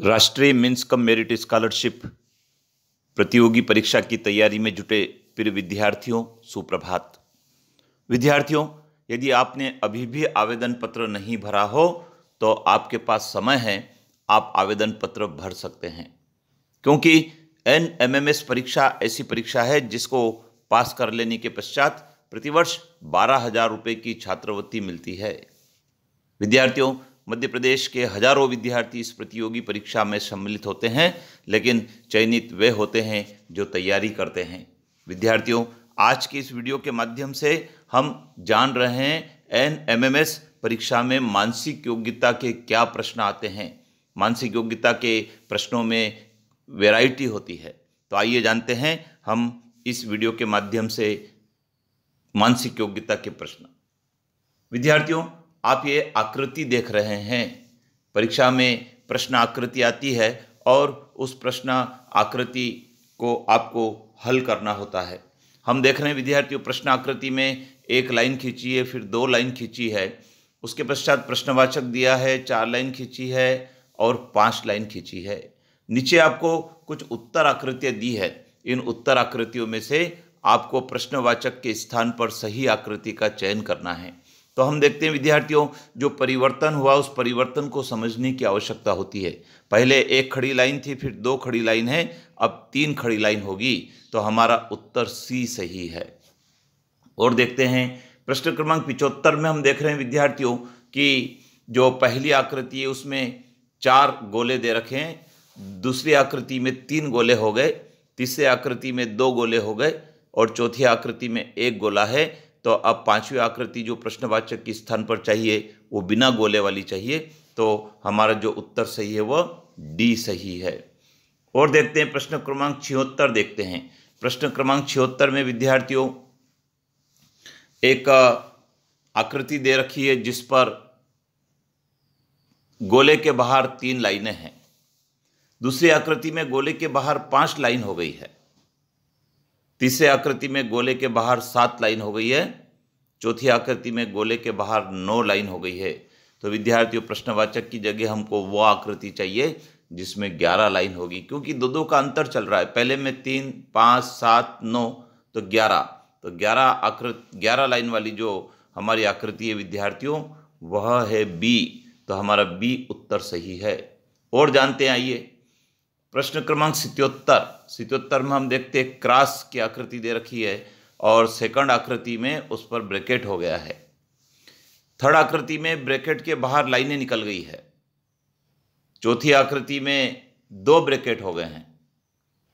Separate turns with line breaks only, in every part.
राष्ट्रीय mains cum merit scholarship प्रतियोगी परीक्षा की तैयारी में जुटे प्रिय विद्यार्थियों, सुप्रभात। विद्यार्थियों, यदि आपने अभी भी आवेदन पत्र नहीं भरा हो तो आपके पास समय है, आप आवेदन पत्र भर सकते हैं। क्योंकि NMMS परीक्षा ऐसी परीक्षा है जिसको पास कर लेने के पश्चात प्रतिवर्ष 12,000 रुपये की छात्रवृत्ति मिलती है। विद्यार्थियों, मध्य प्रदेश के हजारों विद्यार्थी इस प्रतियोगी परीक्षा में सम्मिलित होते हैं, लेकिन चयनित वे होते हैं जो तैयारी करते हैं। विद्यार्थियों, आज की इस वीडियो के माध्यम से हम जान रहे हैं NMMS परीक्षा में मानसिक योग्यता के क्या प्रश्न आते हैं। मानसिक योग्यता के प्रश्नों में वैरायटी होती है, तो आइए जानते हैं हम इस वीडियो के माध्यम से मानसिक योग्यता के प्रश्न। विद्यार्थियों, आप ये आकृति देख रहे हैं। परीक्षा में प्रश्न आकृति आती है और उस प्रश्न आकृति को आपको हल करना होता है। हम देख रहे हैं विद्यार्थियों, प्रश्न आकृति में एक लाइन खींची है, फिर 2 लाइन खींची है, उसके पश्चात प्रश्नवाचक दिया है, 4 लाइन खींची है और 5 लाइन खींची है। नीचे आपको कुछ उत्तर आकृतियाँ दी है। इन उत्तर आकृतियों में से आपको प्रश्नवाचक के स्थान पर सही आकृति का चयन करना है। तो हम देखते हैं विद्यार्थियों, जो परिवर्तन हुआ उस परिवर्तन को समझने की आवश्यकता होती है। पहले 1 खड़ी लाइन थी, फिर 2 खड़ी लाइन है, अब 3 खड़ी लाइन होगी, तो हमारा उत्तर C सही है। और देखते हैं प्रश्न क्रमांक 75 में हम देख रहे हैं विद्यार्थियों कि जो पहली आकृति है उसमें 4 गोले दे रखे हैं, दूसरी आकृति में 3 गोले हो गए, तीसरी आकृति में 2 गोले हो गए और चौथी आकृति में 1 गोला है। तो अब 5वीं आकृति जो प्रश्नवाचक के स्थान पर चाहिए वो बिना गोले वाली चाहिए, तो हमारा जो उत्तर सही है वो D सही है। और देखते हैं प्रश्न क्रमांक 76 देखते हैं। प्रश्न क्रमांक 76 में विद्यार्थियों एक आकृति दे रखी है जिस पर गोले के बाहर 3 लाइनें हैं। दूसरी आकृति में गोले के बाहर 5 लाइन हो गई है। तीसरी आकृति में गोले के बाहर 7 लाइन हो गई है। चौथी आकृति में गोले के बाहर 9 लाइन हो गई है। तो विद्यार्थियों, प्रश्नवाचक की जगह हमको वो आकृति चाहिए जिसमें 11 लाइन होगी, क्योंकि 2 का अंतर चल रहा है। पहले में 3, 5, 7, 9 तो 11, तो 11 लाइन वाली जो हमारी आकृति है विद्यार्थियों वह है B। तो हमारा B उत्तर सही है। और जानते हैं, आइए प्रश्न क्रमांक 77 में हम देखते हैं क्रॉस की आकृति दे रखी है और सेकंड आकृति में उस पर ब्रैकेट हो गया है। थर्ड आकृति में ब्रैकेट के बाहर लाइनें निकल गई है। चौथी आकृति में 2 ब्रैकेट हो गए हैं।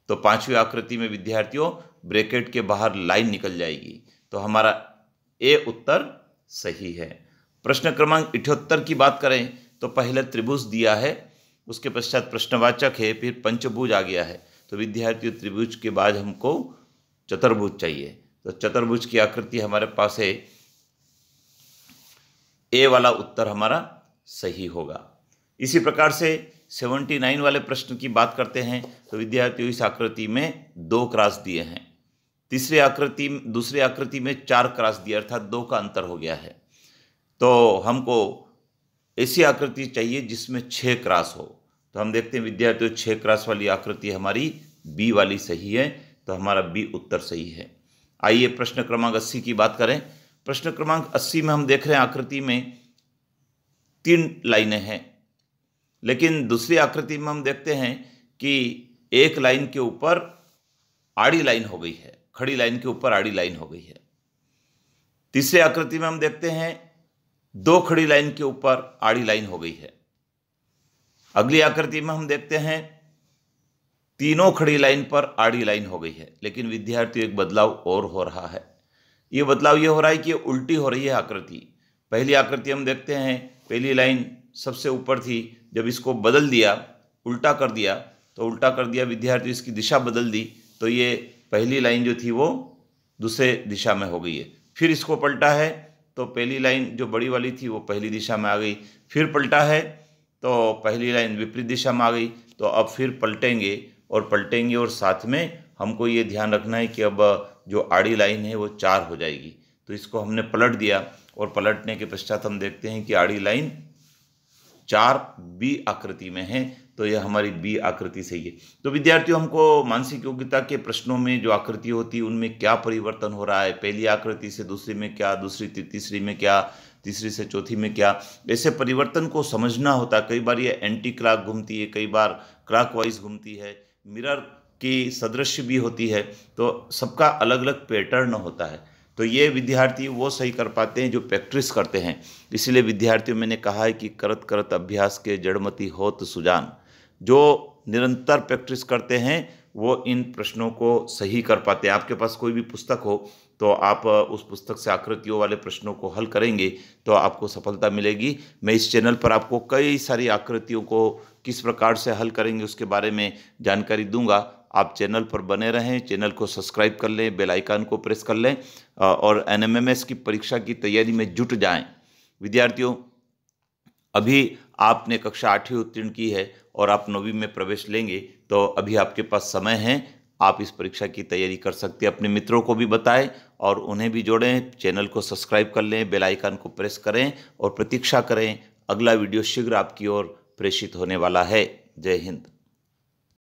तो 5वीं आकृति में विद्यार्थियों ब्रैकेट के बाहर लाइन निकल जाएगी, तो हमारा A उत्तर सही है। प्रश्न क्रमांक 78 की बात करें तो पहले त्रिभुज दिया है, उसके पश्चात प्रश्नवाचक है, फिर पंचभुज आ गया है। तो विद्यार्थियों, त्रिभुज के बाद हमको चतुर्भुज चाहिए। तो चतुर्भुज की आकृति हमारे पास है, A वाला उत्तर हमारा सही होगा। इसी प्रकार से 79 वाले प्रश्न की बात करते हैं तो विद्यार्थियों इस आकृति में 2 क्रॉस दिए हैं। दूसरी आकृति में 4 क्रॉस दिए, अर्थात 2 का अंतर हो गया है। तो हमको ऐसी आकृति चाहिए जिसमें 6 क्रॉस हो। तो हम देखते हैं विद्यार्थियों 6 क्रॉस वाली आकृति हमारी B वाली सही है, तो हमारा B उत्तर सही है। आइए प्रश्न क्रमांक 80 की बात करें। प्रश्न क्रमांक 80 में हम देख रहे हैं आकृति में 3 लाइनें हैं, लेकिन दूसरी आकृति में हम देखते हैं कि 1 लाइन के ऊपर आड़ी लाइन हो गई है, खड़ी लाइन के ऊपर आड़ी लाइन हो गई है। तीसरी आकृति में हम देखते हैं 2 खड़ी लाइन के ऊपर आड़ी लाइन हो गई है। अगली आकृति में हम देखते हैं 3 खड़ी लाइन पर आड़ी लाइन हो गई है। लेकिन विद्यार्थियों एक बदलाव और हो रहा है। ये बदलाव ये हो रहा है कि उल्टी हो रही है आकृति। पहली आकृति हम देखते हैं, पहली लाइन सबसे ऊपर थी, जब इसको बदल दिया, उल्टा कर दिया विद्यार्थी, इसकी दिशा बदल दी, तो ये पहली लाइन जो थी वो दूसरे दिशा में हो गई है। फिर इसको पलटा है तो पहली लाइन जो बड़ी वाली थी वो पहली दिशा में आ गई, फिर पलटा है तो पहली लाइन विपरीत दिशा में आ गई। तो अब फिर पलटेंगे और साथ में हमको ये ध्यान रखना है कि अब जो आड़ी लाइन है वो 4 हो जाएगी। तो इसको हमने पलट दिया और पलटने के पश्चात हम देखते हैं कि आड़ी लाइन 4 बी आकृति में है, तो यह हमारी बी आकृति सही है। तो विद्यार्थियों, हमको मानसिक योग्यता के प्रश्नों में जो आकृति होती है उनमें क्या परिवर्तन हो रहा है, पहली आकृति से दूसरी में क्या, दूसरी तीसरी में क्या, तीसरी से चौथी में क्या, ऐसे परिवर्तन को समझना होता है। कई बार ये एंटी क्लॉक घूमती है, कई बार क्लॉक वाइज घूमती है, मिरर की सदृश भी होती है, तो सबका अलग अलग पैटर्न होता है। तो ये विद्यार्थी वो सही कर पाते हैं जो प्रैक्टिस करते हैं। इसलिए विद्यार्थियों, मैंने कहा है कि करत करत अभ्यास के जड़मति होत सुजान। जो निरंतर प्रैक्टिस करते हैं वो इन प्रश्नों को सही कर पाते हैं। आपके पास कोई भी पुस्तक हो तो आप उस पुस्तक से आकृतियों वाले प्रश्नों को हल करेंगे तो आपको सफलता मिलेगी। मैं इस चैनल पर आपको कई सारी आकृतियों को किस प्रकार से हल करेंगे उसके बारे में जानकारी दूंगा। आप चैनल पर बने रहें, चैनल को सब्सक्राइब कर लें, बेल आइकन को प्रेस कर लें और एनएमएमएस की परीक्षा की तैयारी में जुट जाएं। विद्यार्थियों, अभी आपने कक्षा 8वीं उत्तीर्ण की है और आप 9वीं में प्रवेश लेंगे, तो अभी आपके पास समय है, आप इस परीक्षा की तैयारी कर सकते हैं। अपने मित्रों को भी बताएं और उन्हें भी जोड़ें, चैनल को सब्सक्राइब कर लें, बेल आइकन को प्रेस करें और प्रतीक्षा करें। अगला वीडियो शीघ्र आपकी ओर प्रेषित होने वाला है। जय हिंद।